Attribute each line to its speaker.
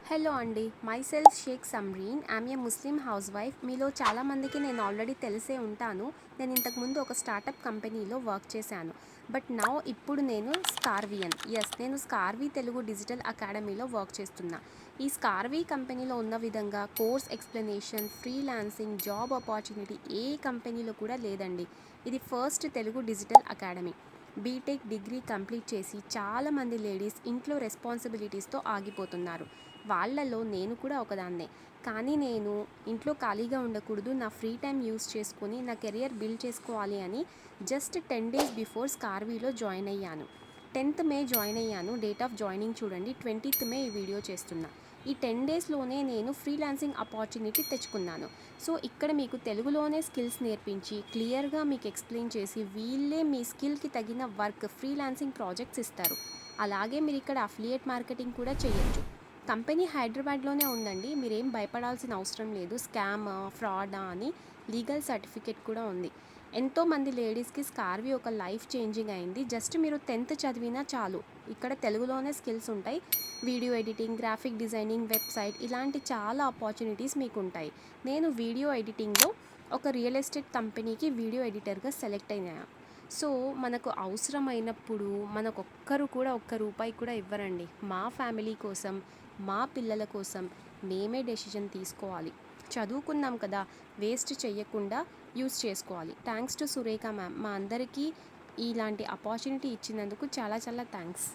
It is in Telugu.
Speaker 1: హలో అండి, myself Sheikh Samreen. I'm a Muslim housewife. మీలో చాలామందికి నేను ఆల్రెడీ తెలిసే ఉంటాను. నేను ఇంతకుముందు ఒక స్టార్టప్ కంపెనీలో వర్క్ చేశాను. బట్ ఇప్పుడు నేను స్కార్వియన్. నేను స్కార్వీ తెలుగు డిజిటల్ అకాడమీలో వర్క్ చేస్తున్నా. ఈ స్కార్వీ కంపెనీలో ఉన్న విధంగా course explanation, freelancing, job opportunity ఏ కంపెనీలో కూడా లేదండి. ఇది first Telugu digital academy. BTech degree complete చేసి చాలామంది లేడీస్ ఇంట్లో రెస్పాన్సిబిలిటీస్తో ఆగిపోతున్నారు. వాళ్ళలో నేను కూడా ఒకదాన్నే. కానీ నేను ఇంట్లో ఖాళీగా ఉండకూడదు, నా ఫ్రీ టైం యూస్ చేసుకొని నా కెరియర్ బిల్డ్ చేసుకోవాలి అని జస్ట్ 10 days బిఫోర్ స్కార్వీలో జాయిన్ అయ్యాను. 10th May జాయిన్ అయ్యాను. డేట్ ఆఫ్ జాయినింగ్ చూడండి, 20th May ఈ వీడియో చేస్తున్నా. ఈ 10 daysలోనే నేను ఫ్రీలాన్సింగ్ ఆపర్చునిటీ తెచ్చుకున్నాను. సో ఇక్కడ మీకు తెలుగులోనే స్కిల్స్ నేర్పించి క్లియర్గా మీకు ఎక్స్ప్లెయిన్ చేసి వీళ్ళే మీ స్కిల్కి తగిన వర్క్ ఫ్రీలాన్సింగ్ ప్రాజెక్ట్స్ ఇస్తారు. అలాగే మీరు ఇక్కడ అఫిలియేట్ మార్కెటింగ్ కూడా చేయొచ్చు. కంపెనీ హైదరాబాద్లోనే ఉందండి. మీరేం భయపడాల్సిన అవసరం లేదు. స్కామ్, ఫ్రాడా అని లీగల్ సర్టిఫికేట్ కూడా ఉంది. ఎంతోమంది లేడీస్కి స్కార్వీ ఒక లైఫ్ చేంజింగ్ అయింది. జస్ట్ మీరు 10th చదివినా చాలు. ఇక్కడ తెలుగులోనే స్కిల్స్ ఉంటాయి. Video editing, graphic designing, website ఇలాంటి చాలా ఆపర్చునిటీస్ మీకు ఉంటాయి. నేను వీడియో ఎడిటింగ్లో ఒక రియల్ ఎస్టేట్ కంపెనీకి వీడియో ఎడిటర్గా సెలెక్ట్ అయినా. సో మనకు అవసరమైనప్పుడు మనకొక్కరు కూడా ఒక్క రూపాయి కూడా ఇవ్వరండి. మా ఫ్యామిలీ కోసం, మా పిల్లల కోసం మేమే డెసిషన్ తీసుకోవాలి. చదువుకున్నాం కదా, వేస్ట్ చెయ్యకుండా యూస్ చేసుకోవాలి. థ్యాంక్స్ టు సురేఖ మ్యామ్, మా అందరికీ ఇలాంటి ఆపర్చునిటీ ఇచ్చినందుకు చాలా చాలా థ్యాంక్స్.